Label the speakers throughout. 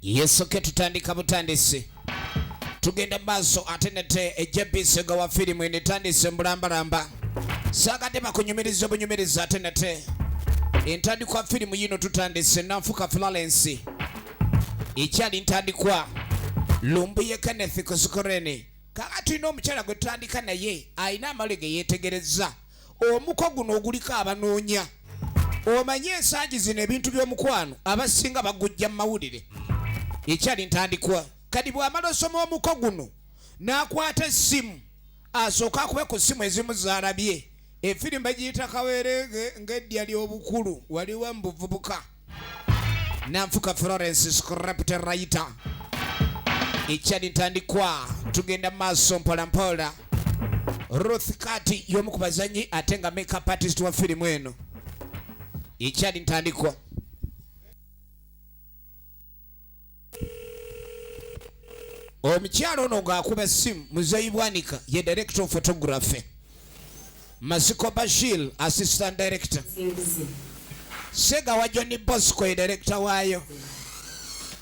Speaker 1: Yesu ke tutandika butandisi tugenda maaso atenete ejebisiga wa filimu enetandise mbulambalamba sagade bakunyumiriza obunyumiriza atenete entandikwa filimu yino tutandise nanfuka Florence ikyali ntandikwa lumbuye Kenneth kusikoreni kakati ino omukyala gwe tutandika naye ayina amalege yetegereza omuko guno oguliko abanoonya omanye ensangi zino ebintu by'omukwano abasinga bagujja mu mawulire ikyali ntandikwa kadi bw'amala osoma omuko guno n'akwata essimu asooka akube ku ssimu ezimu zaalabye efirimu bagiyita kaweerege ng'eddya ly'obukulu waliwo mu buvubuka nanfuka Florence script writer ikyali ntandikwa tugenda maaso mpolampola Ruth Kati y'omu ku bazanyi ate nga makeup artist wa firimu eno ikyali ntandikwa omukyalo ono ng'akuba essimu Muzeyi Bwanika ye director of photography Masiko Bashir assistant director Sega wa Johnny Bosco ye director waayo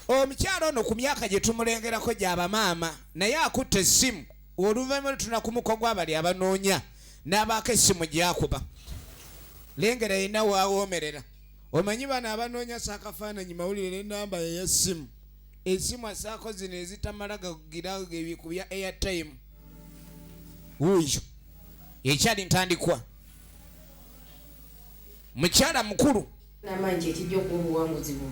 Speaker 1: omukyalo ono ku myaka gye tumulengerako gy'abamaama naye akutte essimu oluvannyuma tunakumuko gw'abali abanoonya n'abaako essimu gy'akuba lengera yina waawoomerera omanyi bano abanoonya saakafaananyi mawulire n'ennamba ey'essimu esimu asaako zino ezitamala gagira ku bya airtime wuyo ekyali ntandikwa mukyala mukulu
Speaker 2: namanji ekijja okubuwanguzi bwo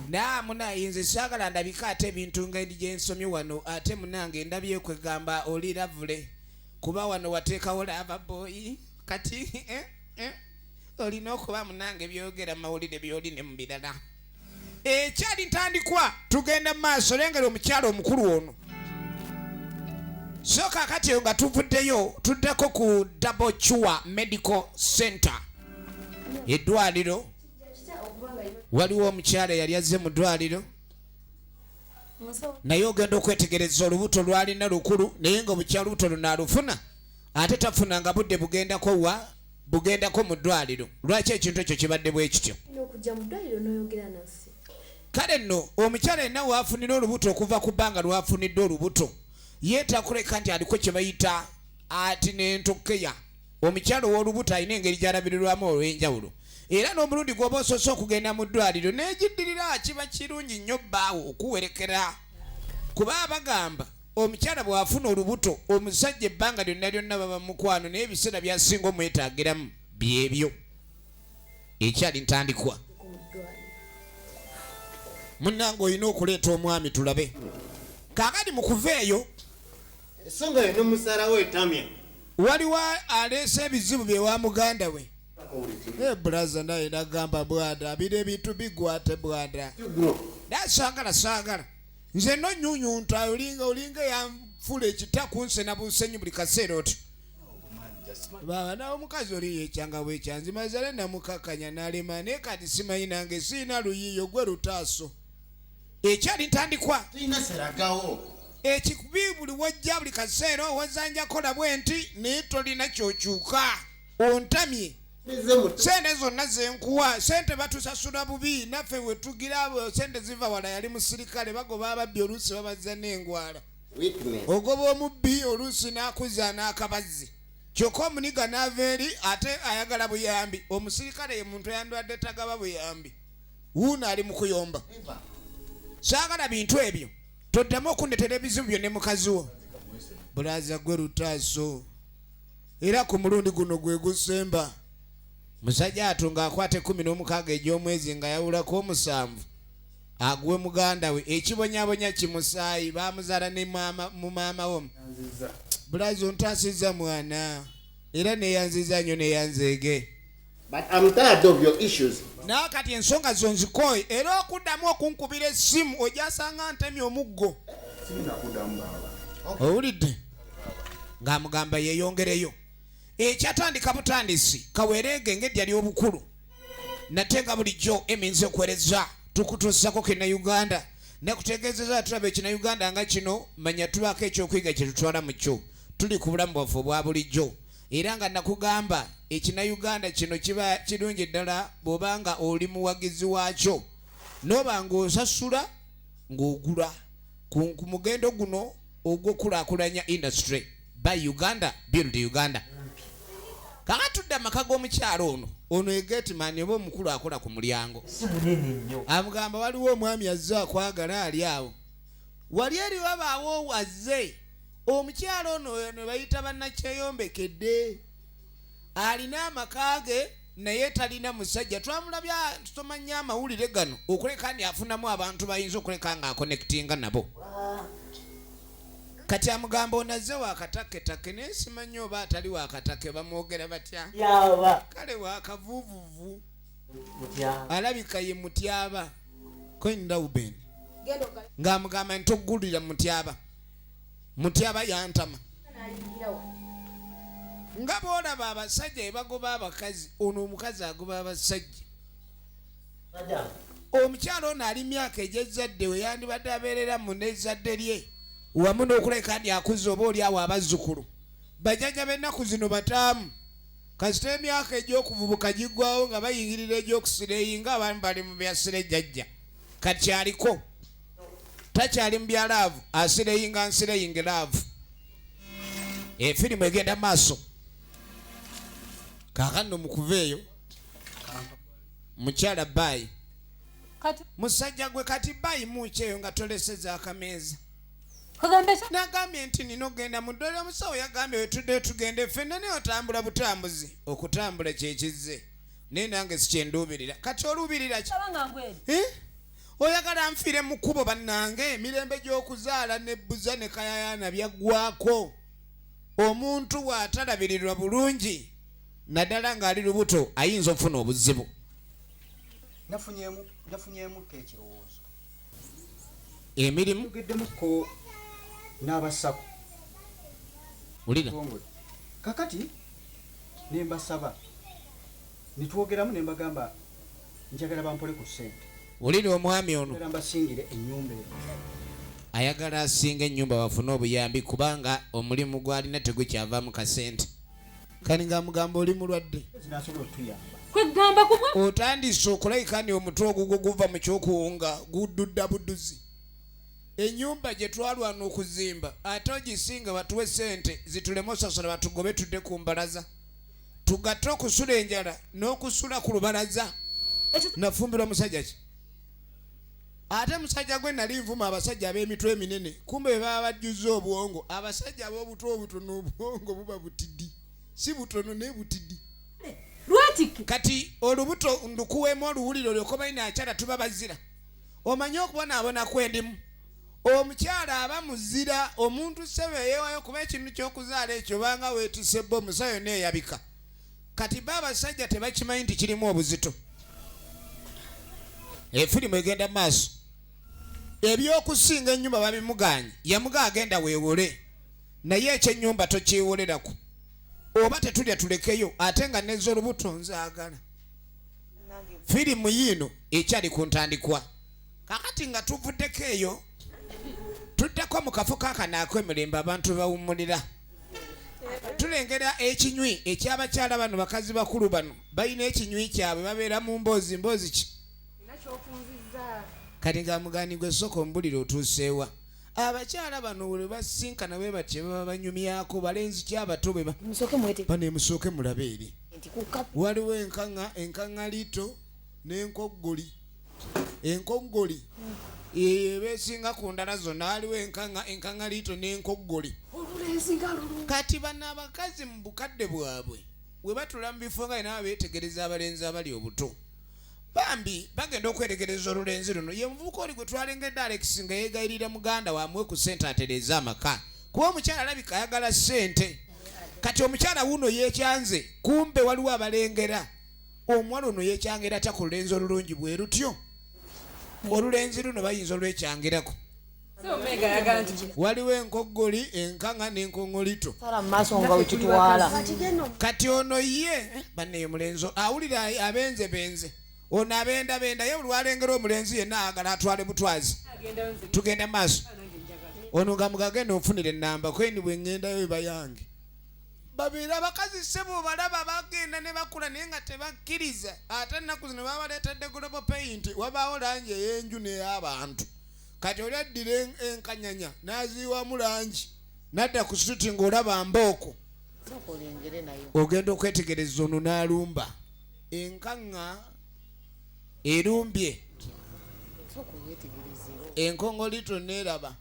Speaker 1: munayinza saagala ndabika ate ebintu nga gye nsomye wano ate munange ndabyeko egamba oli lavule kuba wano wateekawo lava boy kati olina okuba munange byogera mawulire by'oline mu birala ekyali ntandikwa tugenda mu maaso lengera omukyalo omukulu ono so kaakati nga tuvuddeyo tuddeko ku Double Chua Medical Center eddwaliro waliwo omukyala yali azze mu ddwaliro naye ogenda okwetegereza olubuto lwalina lukulu naye nga omukyala olubuto luno alufuna ate tafunanga budde bugendako mu ddwaliro lwaki ekintu ekyo kibadde bwe kityo kale nno omukyala yenna waafunira olubuto okuva ku bbanga lwafunidde olubuto yeetakuleka nti aliko kye bayita ati n'entokkeya omukyala ow'olubuto alina engeri gy'alabirirwamu olw'enjawulo era n'omulundi gw'oba osoose okugenda mu ddwaliro n'egiddirira kiba kirungi nnyo bbaawo okuwerekera kuba bagamba omukyala bw'afuna olubuto omusajja ebbanga lyonna lyonna baba mukwano naye ebiseera byasinga omwetaagiramu byebyo ekyali ntandikwa munnange olina okuleeta omwami tulabe kaakati mu kuva eyo
Speaker 3: esonga yo n'omusalawo etamya
Speaker 1: waliwo aleese ebizibu bye wa muganda we bulaza naye nagamba bwada abira ebintu bigwate bwada saagala nze nonyunyunta olinga yanfula ekitaku nsena busenyi buli kaseera oti baba nawe omukazi oli yekyanga bwekyanzimazale namukakanya nalema naye kati simanyi nange siina luyiyo gwe lutaaso ekyali ntandikwa ekikubi buli wajja buli kaseera owazanjakola bwe nti naye tolina kyokyuka ontamye sente zonna zenkuwa sente batusasula bubi naffe wetugira sente ziva wala yali musirikale bagoba ababbi oluusi babaza n'engwala ogoba omubbi oluusi n'akuza n'akabazzi kyokka omuniga n'ava eri ate ayagala buyambi omusirikale ye muntu yandwadde tagaba buyambi wuuno ali mu kuyomba saagala bintu ebyo toddamu okundetera ebizibu byo ne mukazi wo bulaza gwe lutaaso era ku mulundi guno gwe gusemba musajja atunga akwate 16 egy'omwezi nga yawulako 7 aguwe muganda we ekibonyabonya kimusaayi bamuzaala ne mu maama wo bulaza ontaasiza mwana era neyanziza nnyo neyanzeege naakati ensonga zo nzikooye era okuddamu okunkubira essimu ojasanga ntemye omuggo owulidde ng'amugamba yeeyongereyo ekyatandika butandisi kaweerege ng'eddya ly'obukulu nate nga bulijjo eminza okwereza tukutuusako Uganda nakutegeezeza tulaba ekina nga kino manya tubaako ekyokuyiga kye tutwala mu kyo tuli ku bulamu bwaffe obwa bulijjo era nga nakugamba ekina Uganda kino kiba kirungi ddala bw'obanga oli muwagizi waakyo noba ng'osasula ng'ogula ku mugendo guno ogw'okulaakulanya industry by Uganda build Uganda. Kakatudde amaka g'omukyalo ono egetman oba omukulu akola ku mulyango amugamba waliwo omwami azze akwagala ali awo wali eri wabaawo wazze omukyalo ono ne bayita bannakyeyombekedde alina amaka ge naye talina musajja twamulabya tusomanya amawulire gano okuleka ndi afunamu abantu bayinza okuleka nga akonectinga nabo kati amugamba onazze wakatakketakke naye simanyi oba atali wakatakke bamwogera batya kale wakavuuvuvu alabika ye mutyaba koindauben ng'amugamba ntogulira mutyaba yantama nga boolaba abasajja ebagoba abakazi ono omukazi agoba abasajja omukyalo ono ali myaka egy'ezzadde we yandibadde abeerera mu n'ezzadde lye wamu n'okuleka ndi akuze oba oli awo abazzukulu bajjajja b'ennaku zino bataamu kasita emyaka egy'okuvubuka giggwawo nga bayingirira egy'okusireeyi nga abamu bali mu byasire jjajja kati aliko takyali mu byalaavu asireyinga nsireyinga laavu efirimu egenda maaso kaakano mukuveeyo mukyala bayi musajja gwe kati bayi mukyeyo nga toleseza akameeza nagambye nti nina ogenda mu ddwaliro omusawo yagambye wetudde tugende ffenna naye otambula butambuzi okutambula kyekizze naye nange sikyenduubirira kati oluubirira ki oyagala nfiire mu kkubo bannange emirembe gy'okuzaala nebbuza ne kayayaana byaggwako omuntu bw'atalabirirwa bulungi naddala ng'ali lubuto ayinza okufuna obuzibu
Speaker 4: nafunyeemu ekirowoozo
Speaker 1: emirimu
Speaker 4: tugeddemuko n'abasako
Speaker 1: ulira
Speaker 4: kakati nembasaba nitwogeramu nembagamba njagala bampole ku ssente
Speaker 1: ulira omwami ono
Speaker 4: mbasingire ennyumba eyo
Speaker 1: ayagala asinga ennyumba bafune obuyambi kubanga omulimu gwalina tegukyavaamu kasente kani ng'amugamba oli mulwadde
Speaker 4: zinasobola otuyamba
Speaker 1: otandise okulayika ni omutwe ogugwo guva mu kyokuwunga guddudda budduzi ennyumba gye twalwana okuzimba ate ogisinga batuwe sente zituleme osasula batugobe tudde ku mbalaza tugatte okusula enjala n'okusula ku lubalaza nafumbirwa musajja ki ate musajja gwe nali nvuma abasajja ab'emitwe eminene kumbe be baba bajjuza obwongo abasajja ab'obutwe obutono obwongo buba butiddi si butono naye butiddi kati olubuto ndukuweemu oluwuliro lyokka balina akyala tuba bazira omanye okubonaabona kwendimu omukyala aba muzira omuntu sebe eyeewayo kuba ekintu ky'okuzaala ekyo banga weetise bo omusayo neeyabika kati ba abasajja tebakimanyi nti kirimu obuzito efirimu egenda maaso ebyokusinga ennyumba babimuganye yamuga agenda weewole naye ekyennyumba tokyewolerako oba tetulya tulekeyo ate nga nez'olubuto nzaagala firimu yiino ekyali ku ntandikwa kakati nga tuvuddeko eyo tuddeko mu kafo kaakanaako emirembe abantu bawummulira tulengera ekinywi ekyabakyala bano bakazi bakulu bano balina ekinywi kyabwe babeera mu mboozi ki kati ng'amugani gwe sooka ombulire otuuseewa abakyala bano bwe basinkana bwe batye baba banyumyako balenzi kyabato bwe banemusooke mulabe eri waliwo enkaŋŋalito n'enkoggoli enkoggoli besinga ku ndala zonna waliwo enkaŋŋalito n'enkoggoli kati bano abakazi mu bukadde bwabwe bwe batula mu bifo nga nabo beetegereza abalenzi abali obuto bambi bagenda okweregereza olulenzi luno ye muvubuka oli gwe twalengedde Alex nga yeegayirira muganda wamuwe ku ssente atereeza amaka kuba omukyala alabika ayagala ssente kati omukyala wuno yeekyanze kumbe waliwo abalengera omuwala ono yeekyangira atya ku lulenzi olulungi bwe rutyo olulenzi luno bayinza olwekyangirako waliwo enkoggoli enkaŋŋa n'enkoŋŋolito kati ono ye banneyo mulenzi awulira abenzebenze ono abendabenda ye buli walengera omulenzi yenna ayagala atwale butwazi tugenda maaso ono nga mugagenda onfunira ennamba kweni bwe ŋŋendayo eba yange babiri abakazi sebo balaba bagenda ne bakula naye nga tebakkiriza ate ennaku zino baba baleetedde global paint wabaawo langi ey'enju n'ey'abantu kati oladdira enkanyanya n'aziiwamu langi nadda ku suti ng'olaba mbooko
Speaker 2: Sokolengere nayo.
Speaker 1: ogenda okwetegereza ono n'alumba enkaŋŋa erumbye
Speaker 2: Sokoyetegerezero.
Speaker 1: enkongolito neeraba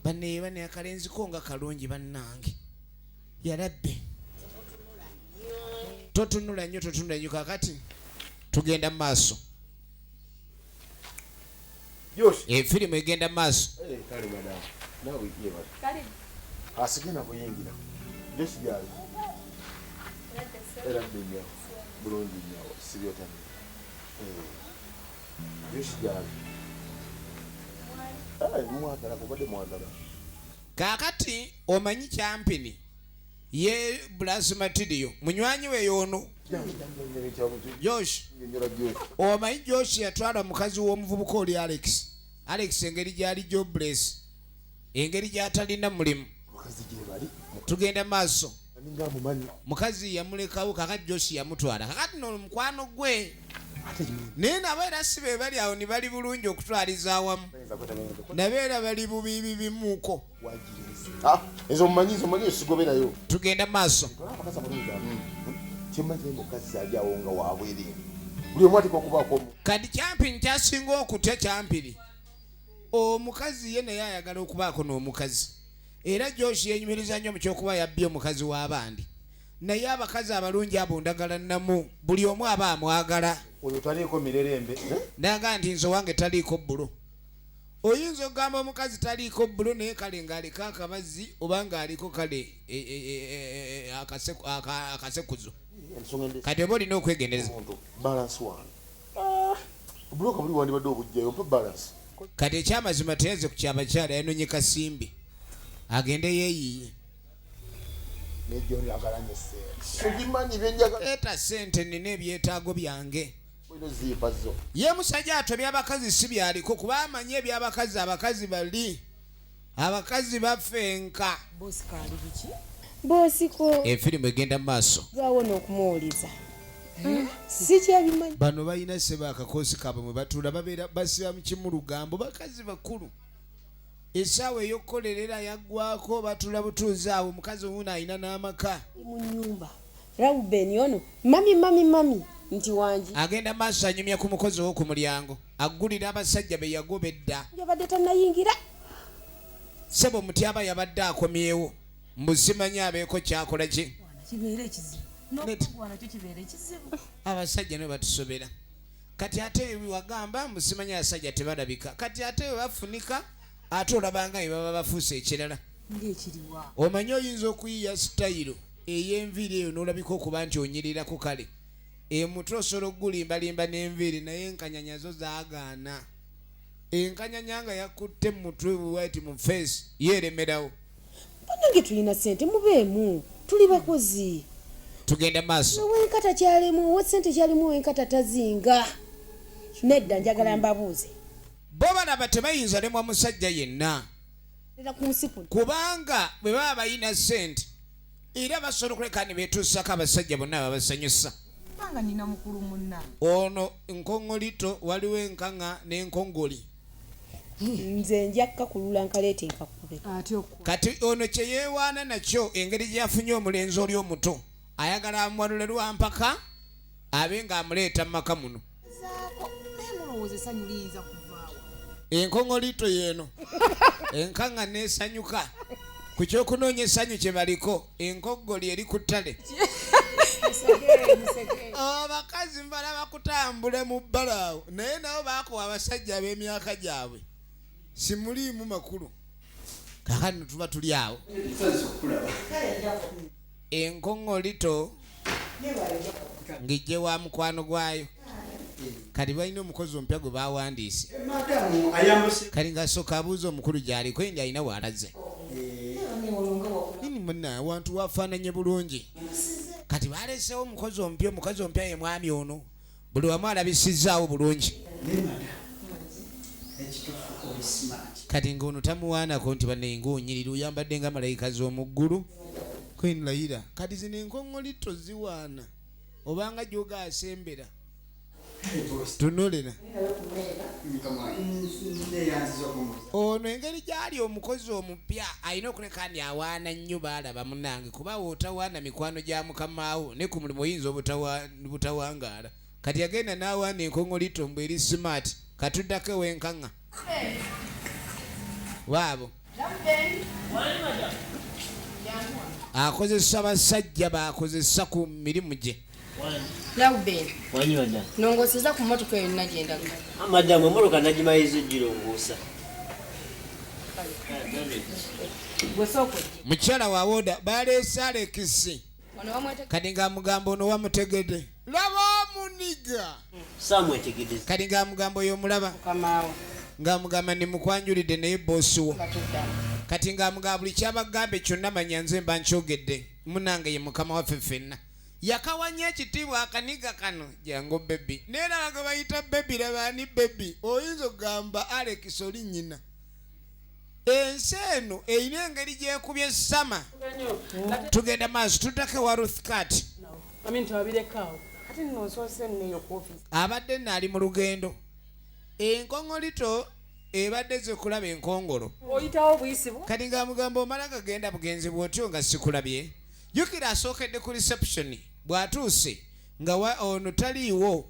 Speaker 1: banneeba ne akalenziko nga kalungi bannange yalabbe totunula nnyo kakati tugenda mu maaso efirimu egenda mu maaso
Speaker 3: kale madamu nawe ye bali asigena kuyingira Josh gyali era ddinyo bulungi nnyo sibyotani Josh gyali mwagala kubadde mwagala
Speaker 1: kakati omanyi kyampini ye Blas Material munywanyi we yono Josh omanyi Josh yatwala mukazi w'omuvubuka oli Alex engeri gyali jobless engeri gyatalina mulimu tugenda maaso mukazi yamulekawo kakati Josh yamutwala kakati n'omukwano gwe naye nabo era si be bali awo ne bali bulungi okutwaliza awamu nabeera bali bubiibi bimuuko
Speaker 3: ezo mumanyi sigobera yo
Speaker 1: tugenda maaso
Speaker 3: kimanyi mukazi ajawo nga wabwere buli omu atika okubaako
Speaker 1: kati kyampini kyasinga okutya kyampiri omukazi ye naye ayagala okubaako n'omukazi era Josh yenyumiriza nnyo mu kyokuba yabbye omukazi w'abandi naye abakazi abalungi abo ndagala namu buli omu aba amwagala
Speaker 3: oyo taliiko mirerembe
Speaker 1: naga nti nze wange taliiko bbulo oyinza okugamba omukazi taliiko bbulo naye kale ng'aliko akabazzi oba ng'aliko kale akasekuzo kati oba olina okwegendereza
Speaker 3: obuloka buli wandibadde obujjayo mpa balansi
Speaker 1: kati ekyamazima teyaze ku kyabakyala yanonye kasimbi agende yeeyiye eta sente nina ebyetaago byange ye musajja atobya abakazi si byaliko kuba amanyi ebyabakazi abakazi bali abakazi bafenka
Speaker 2: Bosiko.
Speaker 1: Efirimu egenda mu maaso
Speaker 2: Zawona okumuwuliza. Si kyabimanyi.
Speaker 1: Bano balina seba akakoosi kaabwe mwe batuula babeera basiba mu kimulugambo bakazi bakulu essaawa ey'okukolerera yaggwako batuula butuuzi awo omukazi omuno alina n'amaka
Speaker 2: Mu nnyumba. Rauben ono mami nti wangi.
Speaker 1: agenda maaso anyumya ku mukozi wo ku mulyango aggulira abasajja be yagobedda
Speaker 2: Yabadde tannayingira.
Speaker 1: sebo muti aba yabadde akomyewo mbusimanyi abeeko kyakola ki
Speaker 5: kibeera ekizibu n'okugwana kyo kibeera ekizibu
Speaker 1: abasajja ne batusobera kati ate wagamba musimanyi abasajja tebalabika kati ate we bafunika ate olabanga be baba bafuuse ekirala
Speaker 5: ng'ekiriwa
Speaker 1: omanyi oyinza okuyiya sitayiro ey'enviiri eyo n'olabika okuba nti onyirirako kale emutwe osobola okugulimbalimba n'enviiri naye enkanyanya zo zaagaana enkanyanya nga yakutte mu mutwe buwaiti mu feesi yeeremerawo
Speaker 2: Banange tulina sente mubeemu tuli bakozi.
Speaker 1: tugenda maaso
Speaker 2: Wenkata kyalimu sente kyalimu wenkata tazinga. Nedda njagala mbabuuze.
Speaker 1: bo balaba tebayinza lemwa musajja yenna
Speaker 2: Era ku musipu.
Speaker 1: kubanga bwe baba balina sente era basobola okuleka ne beetuusako abasajja bonna babasanyusa
Speaker 5: kubanga nina mukulu munnange
Speaker 1: ono nkoŋŋolito waliwo enkaŋŋa n'enkongoli
Speaker 2: Nze njakka kulula nkaleete nkakube.
Speaker 5: ate okwo
Speaker 1: kati ono kye yeewaana nakyo engeri gye yafunye omulenzi oli omuto ayagala amuwalule lwampaka abe ng'amuleeta mu maka muno
Speaker 5: zaako naye mulowooza essanyu liyinza kuvaawo
Speaker 1: enkoŋolito yeeno enkaŋŋa neesanyuka ku kyokunoonya essanyu kye baliko enkoggoli eri ku ttale abakazi mbalaba kutambule mu bbalaawo naye nabo baakowa abasajja ab'emyaka gyabwe simuliimu makulu kakano tuba tuli awo enkoŋolito ng'ijje wa mukwano gwayo kati balina omukozi omupya gwe bawandiise kati ng'asooka abuuza omukulu gy'aliko endi alina waalaze nini munna awantu wafaananye bulungi kati baleesewo omukozi omupya ye mwami ono buli wamu alabisizaawo bulungi kati ng'ono tamuwaanako nti banne ng'onyirira oyambadde nga malayika z'omuggulu Queen Laira kati zino enkoŋŋolito ziwaana obanga gy'ogaasembera tunulira ono engeri gyali omukozi omupya alina okuleka ndi awaana nnyo baalaba munange kuba wotawaana mikwano gya mukamaawo ne ku mulimu oyinza obutawangaala kati yagenda n'awaana enkongolito eri smart katuddako wenkaŋŋa waabo akozesa basajja bakozesa ku mirimu gye
Speaker 2: Lauben. Nongoseza ku motoka yonna genda.
Speaker 6: Madamu emotoka nagimayizo girongoosa.
Speaker 1: Mukyala wa woda baleese Alexi. Kati nga mugambo ono wamutegedde. Laba muniga.
Speaker 6: Samwetegedde.
Speaker 1: Kati nga mugambo y'omulaba.
Speaker 2: Kamaawo.
Speaker 1: Nga mugamba ni mukwanjulidde naye boosi wo. Kati nga mugamba buli kyabagambe kyonna manya nze mba nkyogedde. Munange ye mukama waffe ffenna. Yakawanya ekitiibwa akaniga kano jangu bebi neera nga bayita bebi labani bebi oyinza okugamba Alex oli nnyina ensi eno erina engeri gyekubye sama tugenda maaso tuddako wa Ruth Cat abadde naali mu lugendo enkoŋolito ebadde zikulaba enkongolo kati nga mugamba omala gagenda bugenzi bw'otyo nga sikulabye jukira asookedde ku reception bw'atuuse nga ono taliiwo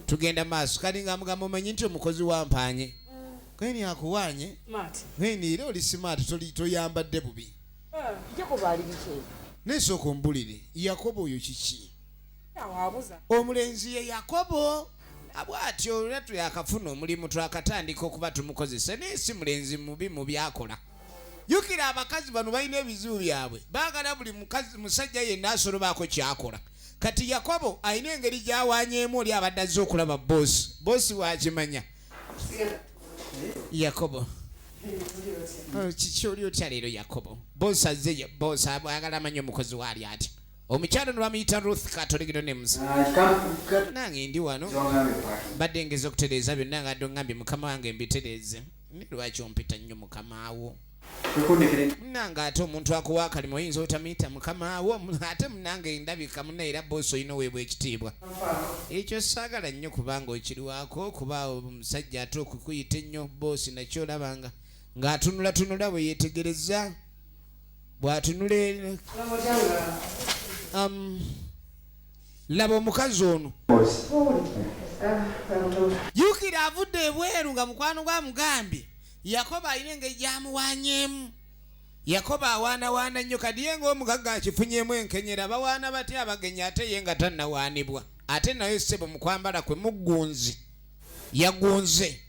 Speaker 1: tugenda maaso kati nga mugamba omanyi nti omukozi wampaanye kweni akuwaanye kweni era oli smart toyambadde bubi nesooka ombulire Yakobo oyo kiki omulenzi ye Yakobo abwatyo era tuyakafuna omulimu twakatandika okuba tumukozesa naye si mulenzi mubi mu byakola jukira abakazi bano balina ebizibu byabwe baagala buli musajja yenna asolobaako kyakola kati Yakobo alina engeri gyawanyeemu oli abadde azze okulaba boosi wakimanya Yakobo kiki oli otya leero Yakobo boosi azze boosi ayagala amanye omukozi waali atya omukyalo ne bamuyita Ruth Katoligiro nemusa nange ndi wano badde ngeza okutereeza byonna nga ddongambye mukama wange mbitereeze ne lwaki ompita nnyo mukamaawo munange ate omuntu akuwa akalimu oyinza otamuyita mukamaawo ate munange ndabika muna era boosi olina oweebwa ekitiibwa ekyo saagala nnyo kubanga okiriwaako kuba omusajja ate okukuyita ennyo boosi nakyo olabanga ng'atunulatunula bwe yeetegereza bw'atunula laba omukazi ono jukira avudde ebweru nga mukwano gwa mugambye Yakobo alina engeri gyamuwanyeemu Yakobo awaanawaana nnyo kadi ye ng'omugagga akifunyemu enkenyera bawaana batya abagenyi ate ye nga tannawaanibwa ate naye ssebo mu kwambala kwe muggunzi yagunze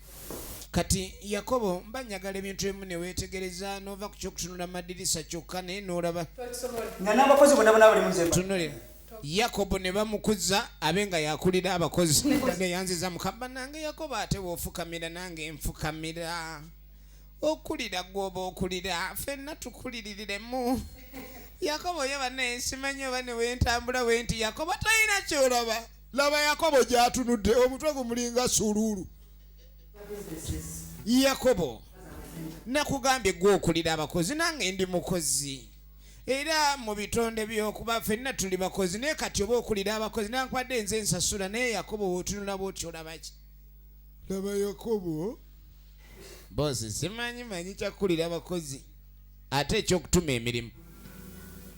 Speaker 1: kati Yakobo mba njagala ebintu ebimu ne weetegereza n'ova ku ky'okutunula madirisa kyokka naye n'olaba
Speaker 4: n'abakozi bonna bali mu nzemba
Speaker 1: tunulira Yakobo ne bamukuza abe nga yakulira abakozi ne yanziza mukamba nange Yakobo ate woofukamira nange nfukamira okulira gwoba okulira ffenna tukuliriremu Yakobo ye banne simanyi oba ne wentambula wenti Yakobo talina kyolaba laba Yakobo gy'atunudde omutwe gumulinga suluulu Yakobo nakugambye gwe okulira abakozi nange ndi mukozi era mu bitonde by'okuba ffenna tuli bakozi naye kati oba okulira abakozi nankwadde nze nsasula naye Yakobo wootunula bw'otyo olaba ki laba Yakobo boosi simanyi kyakulira abakozi ate ekyokutuma emirimu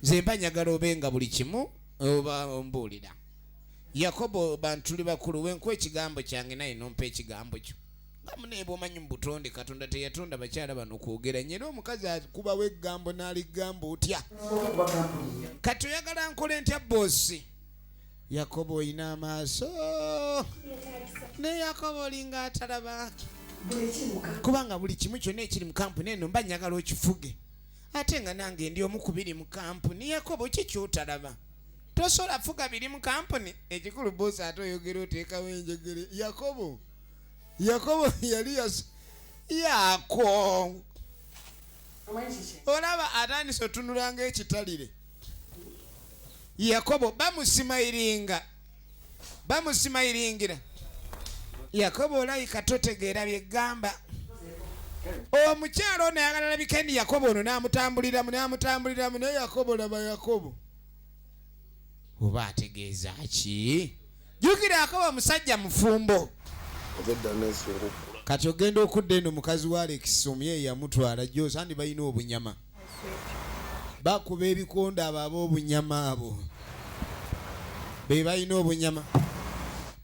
Speaker 1: nze mba njagala obenga buli kimu oba ombuulira Yakobo bantuli bakulu wenkuwa ekigambo kyange naye nompa ekigambo kyo nga muneeba omanyi mu butonde Katonda teyatonda bakyala bano kwogeranya era omukazi akubawo eggambo n'aligamba otya kati oyagala nkole ntya boosi Yakobo olina amaaso ne Yakobo olinga atalaba kubanga buli kimu kyonna ekiri mu kampuni eno mba njagala okifuge ate nga nange ndi omu ku biri mu kampuni Yakobo ki kyotalaba tosobola fuga biri mu kampuni ekikulu boosi ate oyogera oteekawo enjegere Yakobo yali yako olaba atandise otunulanga ekitalire Yakobo bamusimayiringira Yakobo olayika totegeera byegamba omukyalo ono ayagala labika ndi Yakobo ono n'amutambuliramu naye Yakobo laba Yakobo oba ategeeza ki jukira akawa musajja mufumbo kati ogenda okudda eno mukazi wa Alex omye yamutwala gyose andi balina obunyama bakuba ebikonda abo ab'obunyama abo be balina obunyama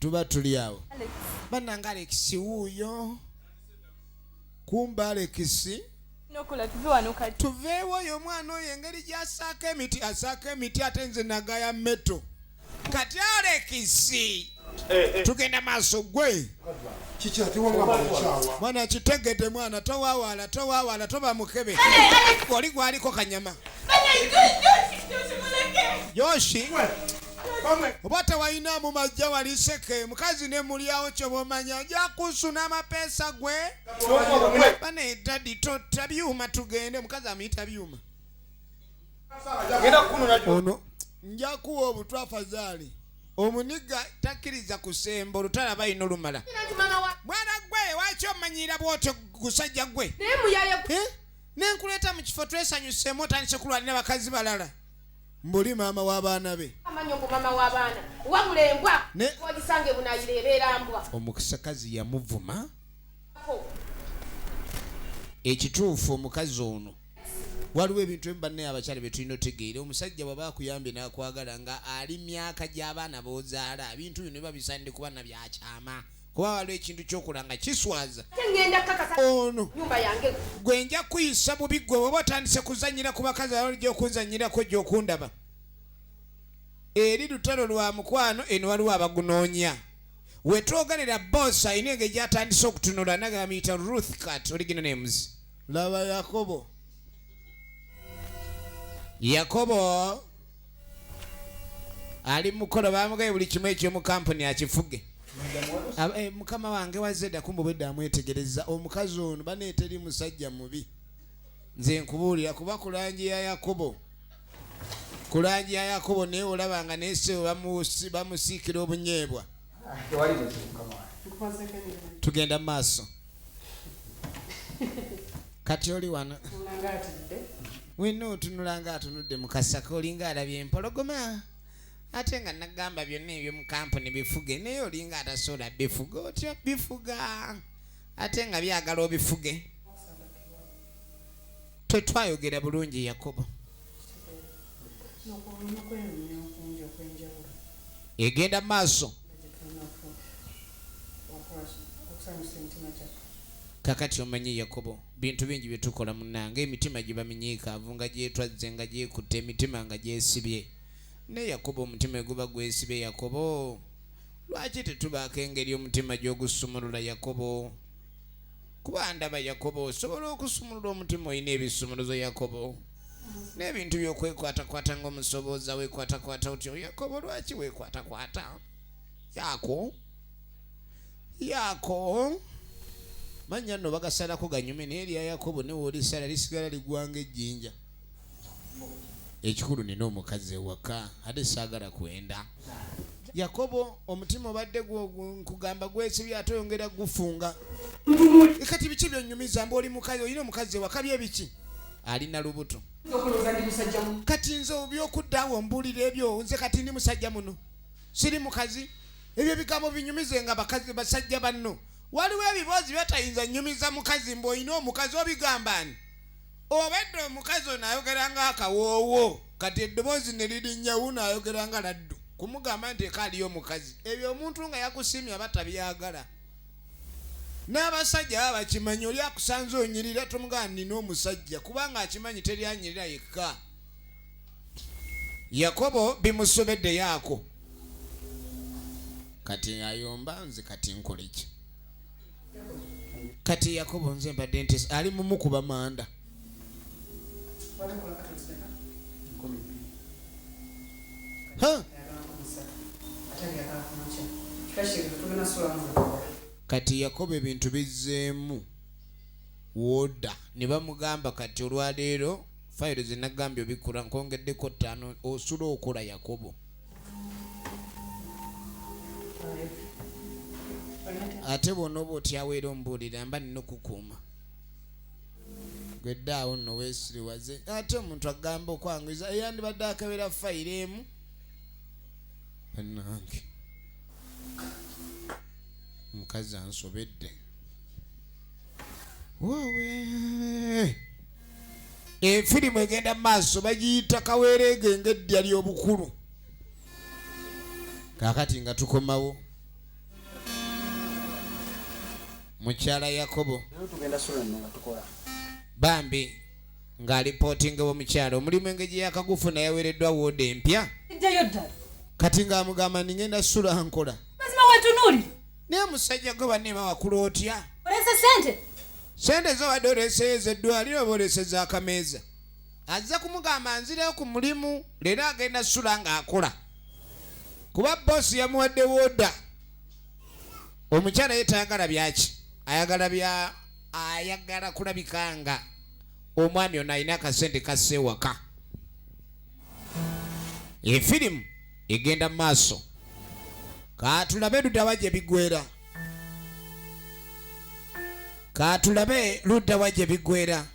Speaker 1: tuba tuli awo bannanga Alex wuuyo kumba Alex tuveewo oyo omwana oyo engeri gy'asaako emiti ate nze nagaya meto kati Alex tugenda maaso gwe mwana kitegedde mwana towaawala toba mukebe oli gwaliko kanyama Yoshi oba tewalina mu majja waliseke mukazi ne mulyawo kye bwomanya ajja kusuna amapeesa gwe bane dadi totta byuma tugende mukazi amuyita byuma ono nja kuwa obutwafa zaali omuniga takkiriza kusemba olutala balina olumala mwana gwe waki omanyira bwotyo gusajja gwe nenkuleeta mu kifo twesanyuseemu otandise kulwanira bakazi balala mbuli maama w'abaana be omukisakazi yamuvuma ekituufu omukazi ono waliwo ebintu ebimu bannaye abakyala bye tulina otegeera omusajja bw'aba akuyambye n'akwagala nga ali myaka gy'abaana b'ozaala ebintu bino biba bisaanidde kuba na byakyama kuba waliwo ekintu ky'okola nga kiswaza ono gwe nja kuyisa bubi gwe bw'oba otandise kuzannyira ku bakazi abalijja okunzannyirako gy'okundaba eri lutalo lwa mukwano eno waliwo abagunoonya wetwogerera boss ayina engeri gy'atandise okutunula naga amuyita Ruth Cat original names laba Yakobo ali mukolo bamugaye buli kimu ekyomu kampuni akifuge mukama wange wazedda kumbubedda amwetegereza omukazi ono baneeteri musajja mubi nze nkubuulira kuba kulangi ya Yakobo naye olabanga nese bamusiikira obunyeebwa tugenda maaso kati oli wano wena otunula nga atunudde mu kasaka olinga alabye empologoma ate nga nagamba byonna ebyo mu kampuni bifuge naye olinga atasobola bifuga otyo bifuga ate nga byagala obifuge tetwayogera bulungi Yakobo egenda maaso kakati omanyi Yakobo bintu bingi byetukola munange emitima gibaminyiikaavu nga gyetwazze nga gyekutte emitima nga gyesibye ne Yakobo omutima guba gwesibye Yakobo lwaki tetubaako engeri omutima gy'ogusumulula Yakobo kuba ndaba Yakobo osobola okusumulula omutima olina ebisumuluzo Yakobo n'ebintu by'okwekwatakwata ng'omusobooza weekwatakwata otyo Yakobo lwaki weekwatakwata yaako manya nno bagasalako ganyume naye erya Yakobo ne w'olisala lisigala ligwanga ejjinja ekikulu nina omukazi ewaka ate saagala kwenda Yakobo omutima obadde nkugamba gwesibye ate oyongera gufunga kati biki byonnyumiza mba oli mukazi olina omukazi ewaka byebiki alina lubuto kati nze byokuddawo mbuulira ebyo nze kati ndi musajja muno siri mukazi ebyo bigambo binyumize nga bakazi basajja banno waliwo ebiboozi byatayinza nnyumiza mukazi mb'olina omukazi obigamba ani obedde omukazi ono ayogera nga akawoowo kati eddoboozi ne lirinnya wuno ayogera nga laddu kumugamba nti ekaaliyo omukazi ebyo omuntu nga yakusimya aba tabyagala n'abasajja baba bakimanyi oli akusanze onyirira tomugamba nina omusajja kubanga akimanyi teryanyirira yekka Yakobo bimusobedde yaako kati ayomba nze kati nkole ki kati Yakobo nze mbadde nti ali mumukuba manda kati Yakobo ebintu bizzeemu woda ne bamugamba kati olwaleero fayiro zinagambye obikula nkongeddeko 5 osula okola Yakobo ate bw'onooba oba otyaweera ombuulira mba nina okukuuma gweddaawo nno weesiriwaze ate omuntu agamba okwanguza eyandibadde akebera fayiro emu bannange omukazi ansobedde. Wowe efirimu egenda maaso bagiyita kaweerege ng'eddya ly'obukulu. Kaakati nga tukomawo mukyala Yakobo bambi ng'alipootinga omukyala omulimu engeri yakagufuna yaweereddwa woode empya. Kati ng'amugamba ningenda sula nkola.
Speaker 5: Mazima wetunuulire.
Speaker 1: Naye omusajja gwe banema wakulu otya?
Speaker 5: Olese sente?
Speaker 1: Sente zo wadde oleeseeza eddwaliro oba oleeseza akameeza. Azza kumugamba nzireyo ku mulimu leero agenda sula ng'akola. Kuba boosi yamuwadde wooda. Omukyala ye tayagala byaki? Ayagala kulabikanga omwami ono alina akasente kasse ewaka. Efirimu egenda maaso. Katulabe luddawa gye bigwera. Katulabe luddawa gye bigwera.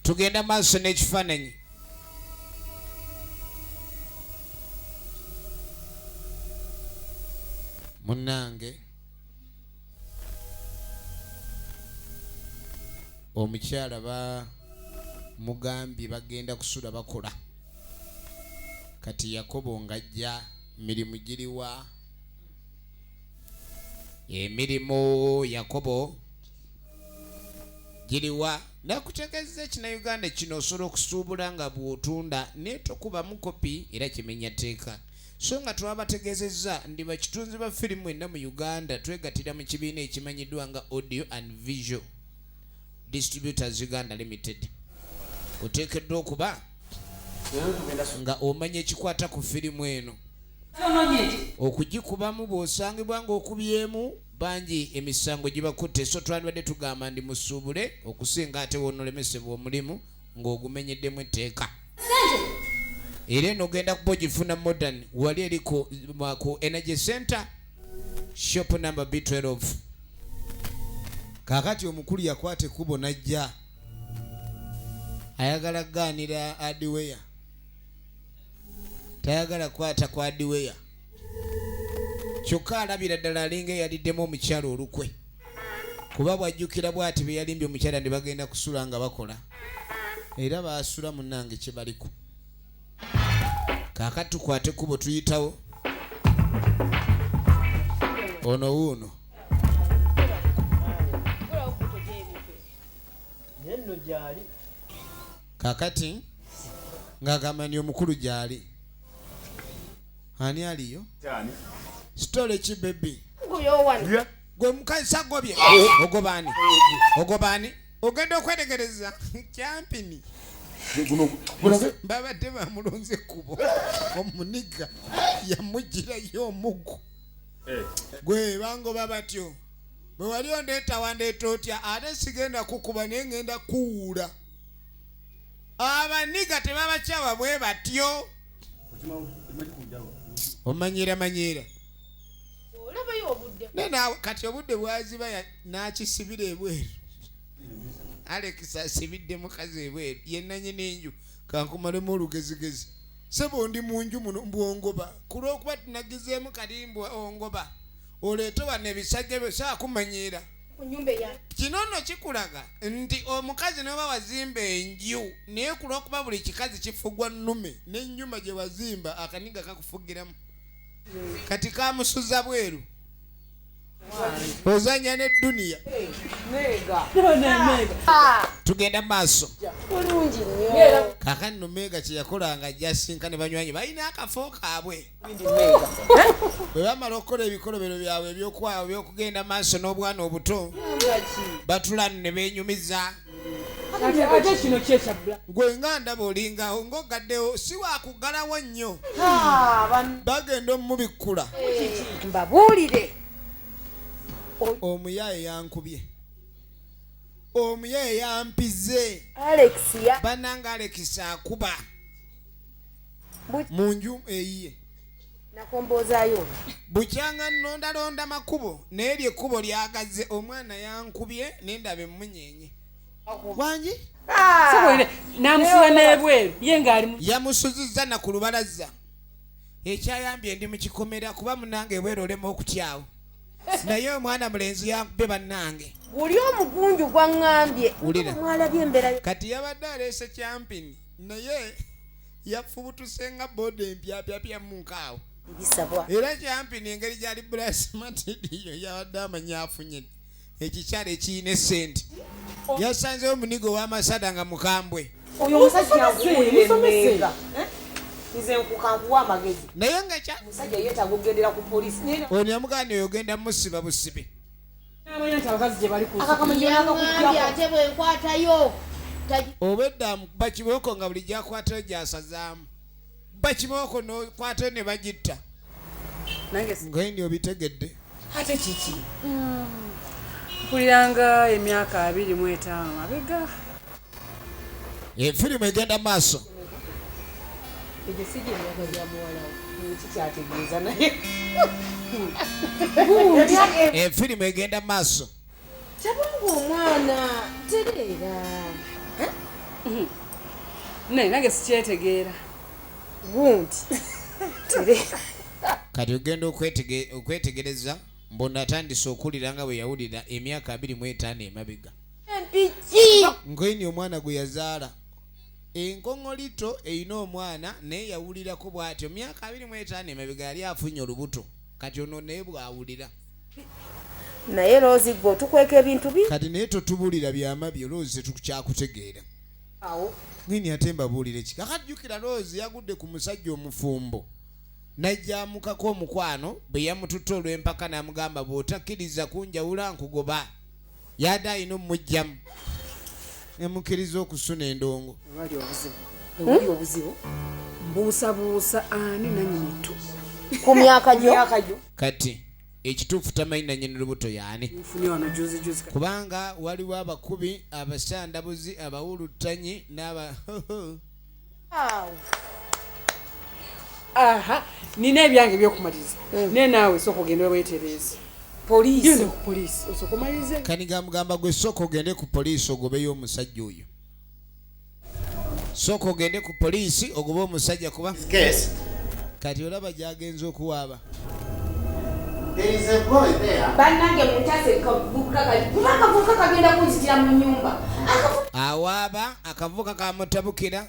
Speaker 1: Tugenda maaso n'ekifaananyi. Munnange omukyala mugambye bagenda kusula bakola. Kati Yakobo ng'ajja mirimu giriwa? Emirimu Yakobo giriwa? Nakutegeeza Uganda kino osobola okusuubula nga bw'otunda naye tokubamu kopi era kimenya tteeka. So nga twabategeezezza ndi bakitunzi ba firimu enna mu Uganda twegattira mu kibiina ekimanyiddwa nga Audio and Visual Distributors Uganda Limited. Oteekeddwa okuba nga omanya ekikwata ku firimu eno. Okugikubamu bw'osangibwa ng'okubyemu bangi emisango gibakutte. So twandibadde tugamba ndi musuubule okusinga ate woonolemesebwa omulimu ng'ogumenyeddemu etteeka. Era eno ogenda kuba ogifuna modern wali eri ku Energy Center shop number B12. Kaakati omukulu yakwata ekkubo n'ajja ayagala kugaanira hardware. Tayagala kwata kwa hardware. Kyokka alabira ddala alinga eyaliddemu omukyala olukwe. Kuba bw'ajjukira bw'ati be yalimbye omukyala ne bagenda kusula nga bakola. Era baasula munnange kye baliko. Kaakati tukwate ekkubo tuyitawo. Ono wuuno. Kaakati ng'agamba ni omukulu gy'ali. Ani aliyo? Stole ki baby? Gwe mukazi sagobye. Ogobani. Ogobani. Ogenda okwetegereza kyampini. Babadde bamulonze ekkubo. Omuniga yamugirayo omuggo. Gwe bangoba batyo. Bwe wali ondeeta wandeeta otya ate sigenda kukuba naye ngenda kuwuula. Abaniga tebabakyawa bwe batyo. Omanyira. Nena kati obudde bwaziba n'akisibira ebweru. Alex asibidde mukazi ebweru yennanye n'enju kankumalemu olugezigezi. Sebo ndi mu nju muno mbwongoba kulw'okuba tunagizeemu kalimbwa ongoba oleete wano ebisage byo saakumanyira. Kino nno kikulaga nti omukazi noba wazimba enju naye kulw'okuba buli kikazi kifugwa nnume n'ennyuma gye wazimba akaniga kakufugiramu. Kati kamusuza bweru. Ozanya ne dunia. Tugenda maaso. Kakani no mega kye yakolanga jasinka ne banywanyi balina akafo kaabwe. Bwe bamala okukola ebikolobero byabwe ebyokwawo by'okugenda maaso n'obwana obuto batulana ne beenyumiza. Gwe nga ndaba olingawo ng'ogaddewo si waakugalawo nnyo. Bagenda omubikkula.
Speaker 2: Mbabuulire.
Speaker 1: Omuyaye yankubye. Omuyaye yampize.
Speaker 2: Alex ya.
Speaker 1: Bananga Alex akuba. Munju eyiye.
Speaker 2: Nakombozaayo.
Speaker 1: Bukyanga nnondalonda makubo n'eryo ekkubo lyagaze omwana yankubye n'endaba emmunyenye. Wangi?
Speaker 5: Namusula n'ebweru ye ng'ali
Speaker 1: yamusuzizza na ku lubalaza. ekyayambye ndi mu kikomera kuba munange weerolemu okutyawo naye omwana mulenzi yakube bannange
Speaker 2: guli omugunju gwaŋŋambye mwalabye embeera
Speaker 1: kati yabadde aleese kyampini naye yafubutuse nga boda empyapyapya munkaawo
Speaker 2: bisabwa
Speaker 1: era kyampini engeri gyali bulasmatediyo yabadde amanya afunye ekikyala ekiyina essente yasanzewo munigo w'amasada nga mukambwe
Speaker 2: oyo omusajja yakuwulira nze nkukankuwa amagezi
Speaker 1: naye nga kya
Speaker 2: omusajja yeetaaga okugendera ku poliisi
Speaker 1: ono yamuganda oyo ogenda musiba busibe
Speaker 2: ate bwenkwatayo
Speaker 1: obedda bakiboko nga buli gyakwatayo gyasazaamu bakiboko nokwatayo ne bagitta ngaeni obitegedde
Speaker 5: ate kiki mpuliranga emyaka 25 mabega
Speaker 1: efirimu egenda maaso
Speaker 2: egyo si gyemyaka gya muwalawo kikyategeeza naye
Speaker 1: efirimu egenda maaso
Speaker 2: tabanga omwana tereera
Speaker 5: nange sikyetegeera
Speaker 2: gundi tereera
Speaker 1: kati ogenda okwetegereza mbonatandise okuwulira nga bwe yawulira emyaka 25 emabega
Speaker 2: empiki
Speaker 1: ngoini omwana gwe yazaala enkoŋolito eyina omwana naye yawulirako bw'atyo myaka 25 emabega yali afunye olubuto kati ono naye bw'awulira
Speaker 2: naye loozi gwe otukweka ebintu bi
Speaker 1: kati naye totubulira byamabyo loozi tukyakutegeera
Speaker 2: awo
Speaker 1: ngini ate mbabuulire ki kakajjukira loozi yagudde ku musajja omufumbo najjamukako omukwano bwe yamututte olw'empaka n'amugamba bw'otakkiriza kunjawula nkugoba yadde ayina omumugjamu emukkiriza okusuna endongo
Speaker 5: ewali obuzibu mbuusabuusa ani nanyinitu
Speaker 2: ku myaka gyo
Speaker 1: kati ekituufu tamanyi nanyini lubuto yaani
Speaker 5: nfunye wano juzi
Speaker 1: kubanga waliwo abakubi abasandabuzi abawulutanyi n'aba
Speaker 5: aha nina ebyange ebyokumaliriza naye naawe sooka ogende weetereeze genda ku poliisi osooka omalirize
Speaker 1: kani gamugamba gwe sooka ogende ku poliisi ogobeyo omusajja oyo sooka ogende ku poliisi ogobe omusajja kuba kati olaba gyagenza okuwaaba
Speaker 2: bannange mutase kubanga kavuka kagenda kunzitira mu nnyumba
Speaker 1: awaaba akavuka kamutabukira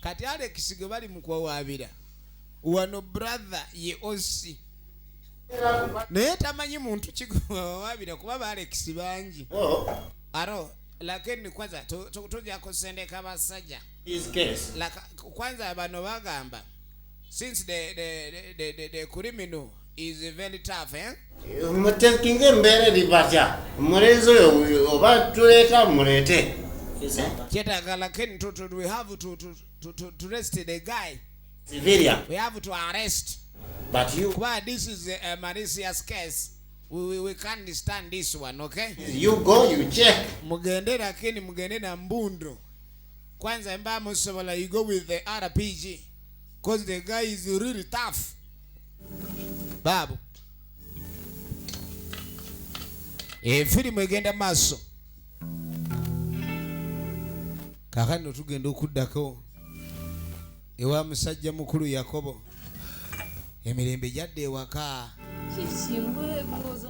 Speaker 1: kati Alex gwe bali mu kuwawaabira wano brother ye osi naye tamanyi muntu kikuwawaabira kuba ba Alex bangi aro lakini kwanza tujja kusendeka basajja kwanza bano bagamba since the criminal is very tough
Speaker 7: mutekinge mbere libacha murezo yo oba tuleta murete
Speaker 1: kyetaaga lakini we have to arrest the guy
Speaker 7: civilian
Speaker 1: we have to arrest
Speaker 7: but you
Speaker 1: kuba this is a malicious case we can't stand this one okay
Speaker 7: you go you check
Speaker 1: mugende lakini mugende na mbundo kwanza mba musobola you go with the RPG because the guy is really tough babu efirimu egenda maaso kakano tugenda okuddako ewa musajja mukulu Yakobo emirembe jadde ewaka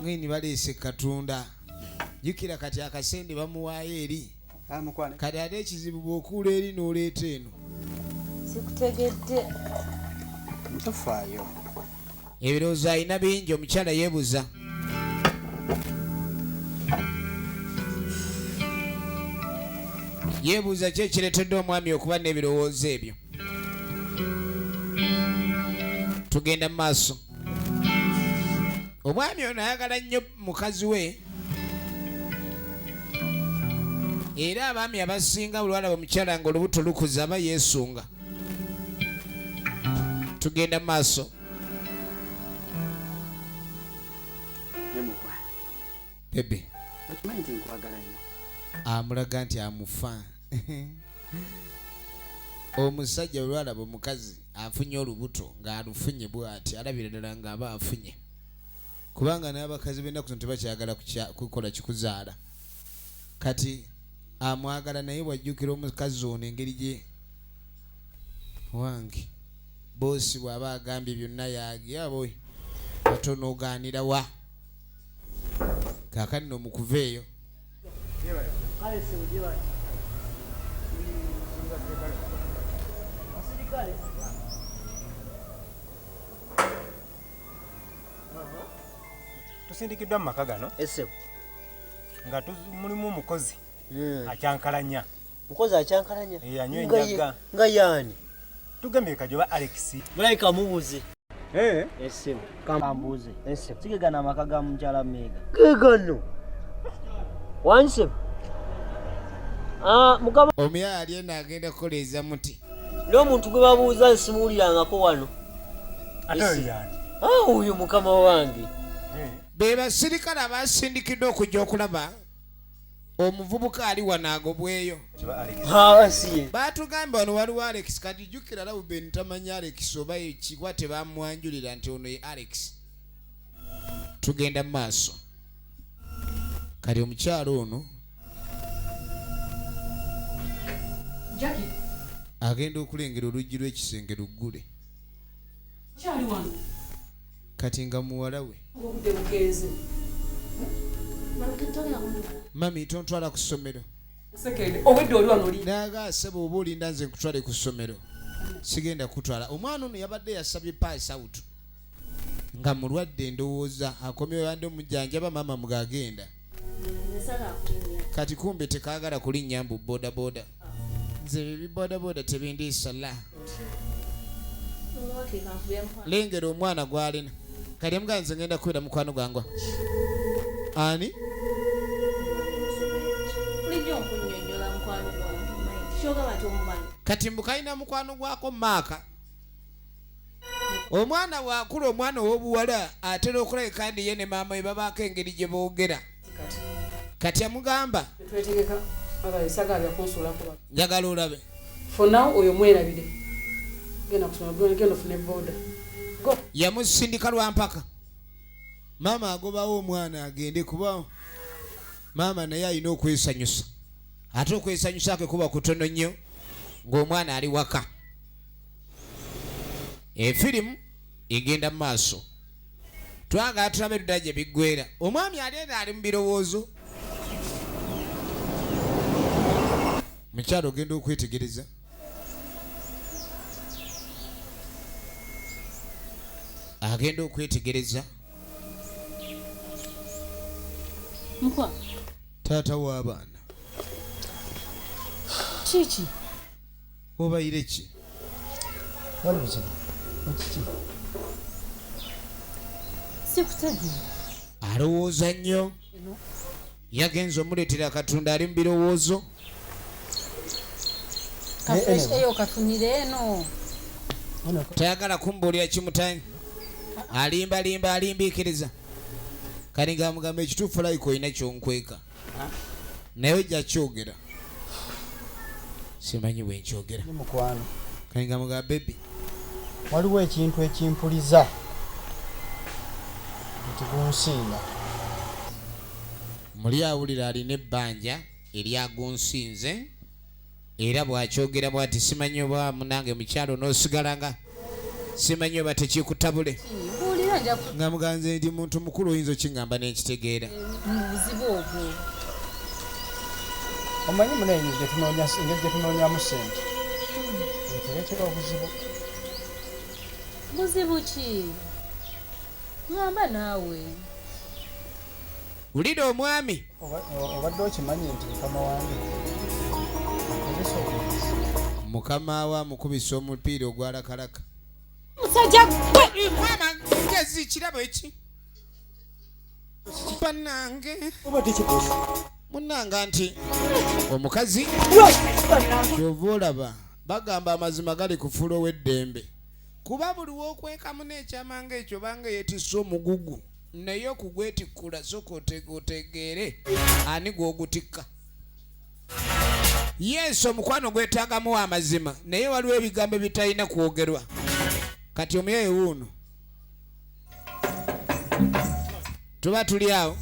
Speaker 1: ngini baleese Katunda jukira kati akasende bamuwaayo eri kati ate ekizibu bw'okuula eri n'oleeta eno
Speaker 2: sikutegedde
Speaker 3: mutafaayo
Speaker 1: ebirowoozo alina bingi omukyala yeebuza yeebuuza ki ekireetedde omwami okuba n'ebirowoozo ebyo tugenda mu maaso omwami ono ayagala nnyo mukazi we era abaami abasinga buli lwalaba omukyala nga olubuto lukuza aba yeesunga tugenda mu maaso bebe amulaga nti amufa omusajja bwe lwalaba omukazi afunye olubuto ng'alufunye bw'ati alabira ddala ng'aba afunye kubanga n'abakazi b'ennaku zino tebakyagala kukola kikuzaala kati amwagala naye bw'ajjukira omukazi ono engeri gye wange bosi bw'aba agambye byonna yabo ate onoogaanira wa kaakati no mukuva eyo
Speaker 8: tusindikiddwa mu maka gano
Speaker 6: Essebo.
Speaker 8: nga mulimu omukozi akyankalanya.
Speaker 6: Mukozi akyankalanya.
Speaker 8: Anywa enjaga.
Speaker 6: Nga yaani.
Speaker 8: Tugambye kajoba Alex.
Speaker 6: Mulabika mubuuze.
Speaker 8: Essebo.
Speaker 6: Kambuuze. Essebo. Sigegana amaka ga mukyala Meega. Gegano. Wansebo. Mukama.
Speaker 1: Omuyala ali eno agenda kukoleeza muti.
Speaker 6: N'omuntu gwe babuuza nsimuwulirangako wano.
Speaker 8: Ate yaani.
Speaker 6: Oyo mukama wange.
Speaker 1: Be basirikale abasindikiddwa okujja okulaba omuvubuka ali wano agobweyo. Baatugamba wano waliwo Alex kati jjukira Lawben tamanya Alex oba ekigwa tebamwanjulira nti ono ye Alex. Tugenda mu maaso. Kati omukyalo ono
Speaker 5: Jackie.
Speaker 1: agenda okulengera oluggi lw'ekisenge luggule.
Speaker 5: Kyali wano.
Speaker 1: Kati nga muwala we.
Speaker 5: Obudde bugenze.
Speaker 1: Mami tontwala ku ssomero.
Speaker 5: Sekende obudde oli wano oli.
Speaker 1: Nagasaba oba olinda nze nkutwale ku ssomero. Sigenda kutwala. Omwana ono yabadde yasabye pass out. Nga mulwadde ndowooza akomyewo yande omujjanjaba mama mugagenda. Kati kumbe tekaagala kulinnya mbu boda boda. Nze ebi boda boda tebindiisa la. Lengera omwana gw'alina. Kati amugaa nze ngenda kubeera mukwano gwangwa. Ani? Kati mbukalina mukwano gwako maaka. Omwana wakula omwana ow'obuwala atera okulabika kandi ye ne maama we babaako engeri gye boogera. Kati amugamba
Speaker 5: Twetegeka abayisaga byakunsuulako.
Speaker 1: njagala olabe.
Speaker 5: For now oyo mwerabire. Genda kusoma genda ofune boda. Go.
Speaker 1: Yamusindika lwa mpaka. Maama agobawo omwana agende kuba maama naye alina okwesanyusa. Ate okwesanyusa ke kuba kutono nnyo ng'omwana ali waka. Efirimu egenda mu maaso. Twagala tulabe tudda gye biggwera. Omwami ali mu birowoozo. Mukyalo ogenda okwetegereza. Agenda okwetegereza.
Speaker 2: Mkwa.
Speaker 1: Taata w'abaana.
Speaker 2: Kiki?
Speaker 1: Obayire ki?
Speaker 4: Wali buzibu. Okiki?
Speaker 2: Sikutegi.
Speaker 1: Alowooza nnyo. Yagenza omuleetera Katonda ali mu birowoozo.
Speaker 2: Eyo kafunire eno.
Speaker 1: Tayagala kumbuulira kimutanye. Alimbiikiriza. Kani ng'amugamba ekituufu layiko olina kyonkweka. Naye ojja kyogera. Simanyi bwe nkyogera.
Speaker 4: Ni mukwano.
Speaker 1: Kani ng'amugamba bebi.
Speaker 4: Waliwo ekintu ekimpuliza. Nti gunsinga.
Speaker 1: Muli awulira alina ebbanja eryagunsinze. Era bw'akyogera bw'ati simanyi oba munange mukyalo n'osigala nga simanyi oba tekikutabule. Nga muganze ndi muntu mukulu oyinza okingamba n'ekitegeera.
Speaker 2: Mubuzibu obwo.
Speaker 4: Omanyi muneyo engeri gye tunoonyamu ssente. Nterekera obuzibu.
Speaker 2: Buzibu ki? Ngamba naawe.
Speaker 1: Wulira omwami.
Speaker 4: Obadde okimanyi nti mukama wange.
Speaker 1: Mukama wa mukubisa omupiira ogwalakalaka.
Speaker 2: Musajja gwe.
Speaker 1: Mwana ngezi kirabo eki? Bannange.
Speaker 4: Obadde kikoze.
Speaker 1: Munnanga nti omukazi kyova olaba bagamba amazima gali kufuula ow'eddembe. Kuba buli w'okwekamu n'ekyamanga ekyo banga yeetisse omugugu naye okugwetikkula soka otegeere ani gw'ogutikka. Yesu omukwano gwetaagamu amazima naye waliwo ebigambo bitalina kwogerwa. Kati omuyaye wuuno tuba tuli awo.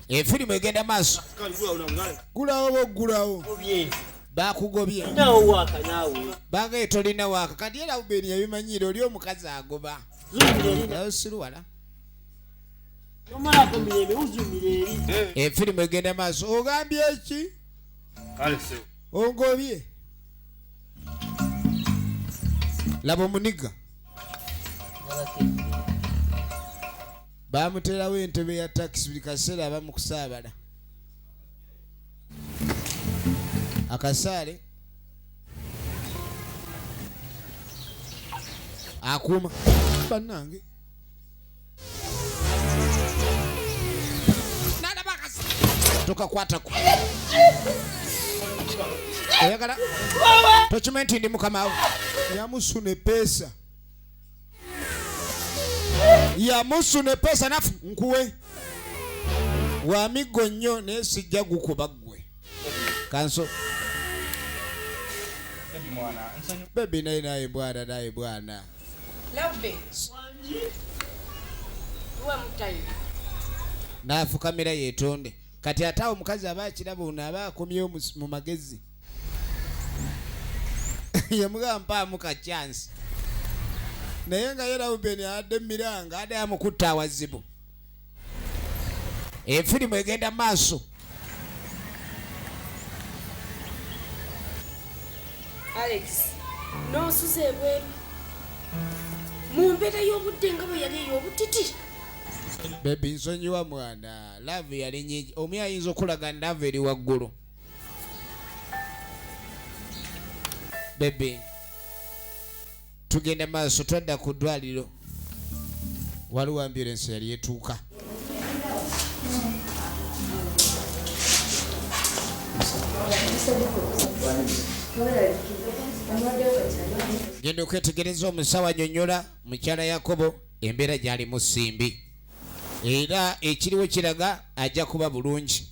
Speaker 1: Efirimu egenda maaso. Gulawo oba oggulawo. bakugobye
Speaker 6: nawo waka nawe
Speaker 1: bagaye tolina waka kati era ubeni yabimanyire oli omukazi agoba yosiruwala
Speaker 6: omala kumirembe uzumire eri
Speaker 1: efirimu egenda maaso ogambye eki ongobye laba omuniga bamuterawo entebe ya takisi buli kaseera abamu kusaabala akasaale akuuma bannange tokakwatako oyagala tokimanyi nti ndi mukamawo yamusuna epeesa yamusuna epeesa nafu nkuwe wamiggo nnyo naye sijja gukuba ggwe kanso bebi naye bwana naafukamira yeetonde kati ate awo omukazi aba akiraba ono aba akomyewo mu magezi yamugamba mpaamu ka chansi naye nga yera ubeni adde miranga ade amukutta awazibu efirimu egenda maaso
Speaker 2: Alex nosuze bweru mu mbeera y'obudde nga bwe yali ey'obutiti
Speaker 1: bebi nsonyiwa mwana laavu yali nyingi omu ayinza okulaga laavu eri waggulu bebi tugenda maaso twadda ku ddwaliro waliwo ambulensi yali etuuka genda okwetegereza omusawo annyonnyola mukyala Yakobo embeera gy'ali mu Simbi era ekiriwo kiraga ajja kuba bulungi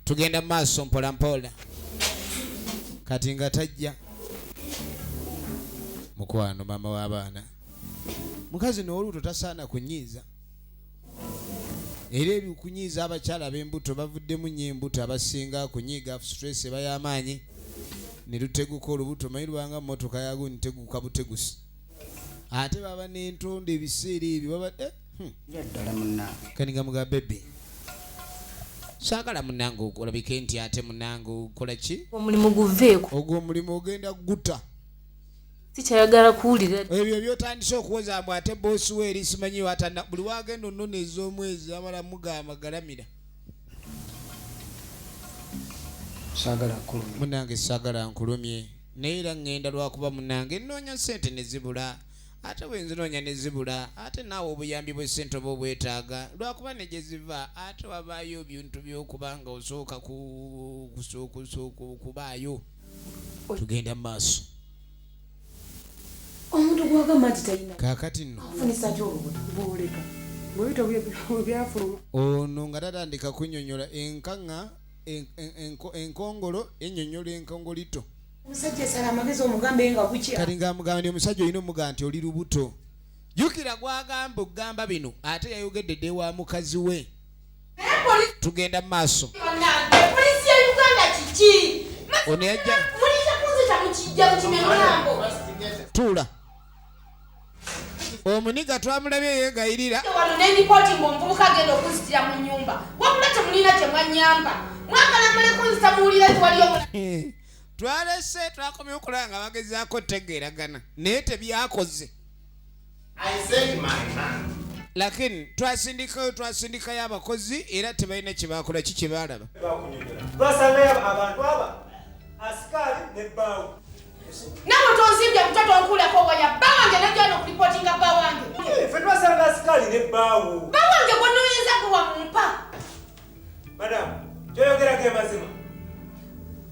Speaker 1: tugenda maaso mpola mpola kati nga tajja mukwano mama w'abaana mukazi n'oluuto tasaana kunyiiza era ebikunyiiza abakyala b'embuto bavuddemu nnyo embuto abasinga kunyiiga stress eba y'amaanyi ne luteguka olubuto manyi lwanga mmotoka yago nteguka butegusi ate baba n'entonde ebiseera ebyo baba
Speaker 4: yaddala munnange
Speaker 1: kani nga muga bebe saagala munnange olabike nti ate munnange okola ki
Speaker 9: omulimu guveeko
Speaker 1: ogwo omulimu ogenda guta
Speaker 9: sikyayagala kuwulira
Speaker 1: ebyo byotandise okuwoza mbw ate boosi we eri simanyiwo atana buli wagenda onnona ez'omwezi amala mugamba galamira
Speaker 4: saagala nkulumye
Speaker 1: munnange saagala nkulumye naye era ŋŋenda lwakuba munnange nnoonya ssente ne zibula ate bwenzinoonya ne zibula ate naawe obuyambi bw'essente oba obwetaaga lwakuba ne gye ziva ate wabaayo ebintu by'okuba nga osooka kubaayo tugenda mu maaso
Speaker 2: omuntu gwagamba nti talina
Speaker 1: kaakati nno
Speaker 2: afunisa
Speaker 5: boleka bwebito byafuluma
Speaker 1: ono nga tatandika kunnyonnyola enkaŋŋa enkongolo ennyonnyola enkongolito
Speaker 2: omusajja esala amagezi omugambe nga bukya
Speaker 1: kati ng'amugamba ndi omusajja olina omugamba nti oli lubuto jjukira gwagamba okugamba bino ate yayogedde dde wa mukazi we tugenda mu maaso
Speaker 2: polisi ya Uganda kiki
Speaker 1: ono yajja
Speaker 2: mulisa kunzita mukijja mukimemulambo
Speaker 1: tuula omuniga twamulabye yeegayirira
Speaker 2: wano n'enipoti ng'omuvubuka agenda okuzitira mu nnyumba wabula temulina kye mwanyamba mwagala mule kunzita muwulira nti waliyo
Speaker 1: twalese twakomye okulaba nga bagezaako otegeeragana naye tebyakoze lakini twasindikayo abakozi era tebalina kyebakola ki kyebaalaba
Speaker 8: twasangayo abantu aba asikaali nebbaawo
Speaker 2: nawe tonzimbye mutoto onkulako waya bba wange najjana okulipotinga bba wange
Speaker 8: ffe twasanga asikaali nebbaawo
Speaker 2: bba wange gwonoyinza kuwa mumpa
Speaker 8: madamu kyoyogerako emazima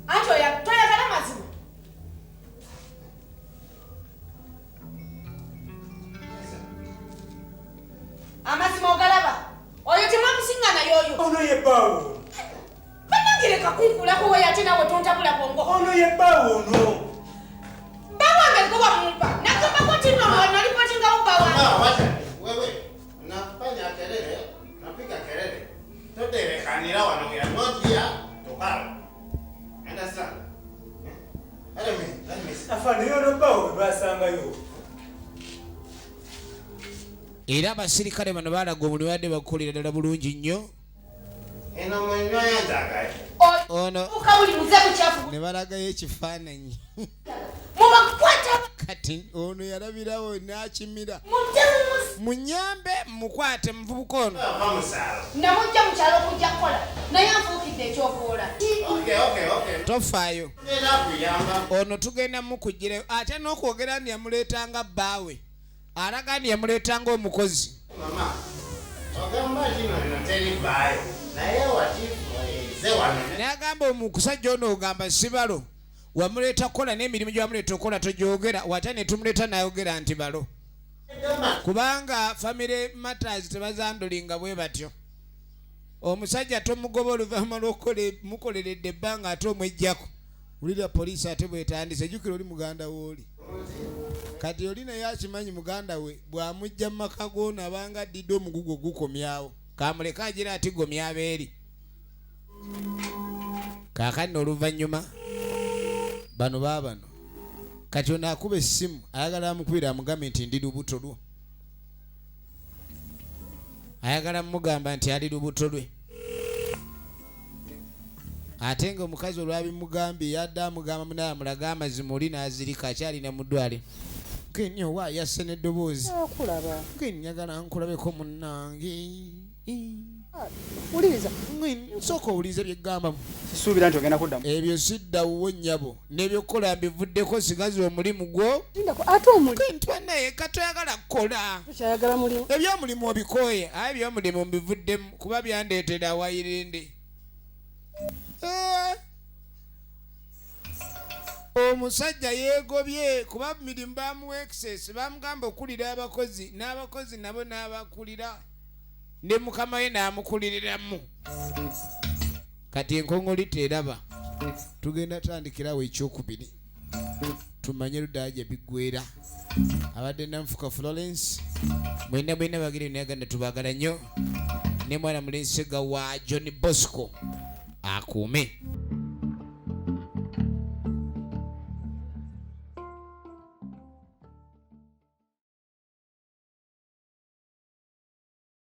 Speaker 2: anti toyagala mazima amazima ogalaba oyo temwamusiŋŋana yoyo
Speaker 8: ono yebbaawo
Speaker 2: banangereka kunkulako waya ate nawe tontabula bwongo
Speaker 8: ono yebbaawo ono
Speaker 2: bba wange gowa mumpa nagambako tinonalipotingawo bba wange
Speaker 7: wewe nafanya kelele napiga kelele toderekanira wano ya not here to car understand
Speaker 8: basangayo.
Speaker 1: Era abasirikale bano baalaga omulimu badde bakolera ddala bulungi nnyo.
Speaker 7: Eno mwenywa yanzaga.
Speaker 1: Ono
Speaker 2: ukawuli muze kuchafu.
Speaker 1: ne balagayo ekifaananyi.
Speaker 2: Mubakwata.
Speaker 1: Kati ono yalabirawo n'akimira.
Speaker 2: Mutemu.
Speaker 1: Munyambe mukwate muvubuka ono.
Speaker 7: Bamusala.
Speaker 2: Namujja mu kyalo kujja kukola. Naye anfuukidde ekyokuwola.
Speaker 7: Okay.
Speaker 1: Tofaayo.
Speaker 7: Era kuyamba.
Speaker 1: Ono tugenda mukugirayo ate n'okwogera nti yamuleetanga bbaawe. Alaga nti yamuleetanga omukozi.
Speaker 7: Mama. Ogamba kino teri baayo. Naye wati ze wano.
Speaker 1: N'agamba omusajja ono ogamba sibalo. Wamuleeta kukola n'emirimu gy'amuleeta okukola togyogera wate ne tumuleeta n'ayogera nti balo. Kubanga family matters tebazandulinga bwe batyo. Omusajja tomugoba oluvannyuma lw'omukoleredde ebbanga ate omwejjako. Wulira poliisi ate bwetandise jjukira oli muganda wooli. Kati oli naye akimanyi muganda we bw'amujja mu maka g'ono abanga addidde omugugu ogukomyawo. Kamuleka agira ati gomya abeeri. Kaakati n'oluvannyuma bano baabano. Kati ono akuba essimu ayagala amukubira amugambe nti ndi lubuto lwo. Ayagala mugamba nti ali lubuto lwe. Ate nga omukazi olwabimugambye yadde amugamba munaye amulaga amazima oli n'azirika akyalina mu ddwaliro. Kenyo wa yasse n'eddoboozi.
Speaker 5: Akulaba.
Speaker 1: Kenyagala nkulabeko munnange.
Speaker 5: Uliriza.
Speaker 1: Sooka owulize byegambamu.
Speaker 4: Sisuubira nti ogenda kuddamu.
Speaker 1: Ebyo siddawo nnyabo n'ebyokukola mbivuddeko sigazi omulimu gwo.
Speaker 5: Tindako ate omulimu.
Speaker 1: Kentwa naye katoyagala kukola.
Speaker 5: Tokyayagala mulimu.
Speaker 1: Ebyomulimu obikooye aye ebyomulimu mbivuddemu kuba byandeetera awayirinde. Omusajja yeegobye kuba mirimu bamuwa excess bamugamba okulira abakozi n'abakozi nabo n'abakulira ne mukama we n'amukuliriramu. Kati enkongoli teraba tugenda tandikirawo ekyokubiri tumanye luddaala gye biggweera. Abadde Nanfuka Florence mwena bagire nayaganda tubagala nnyo ne mwana mulenzi Sega wa John Bosco akuume.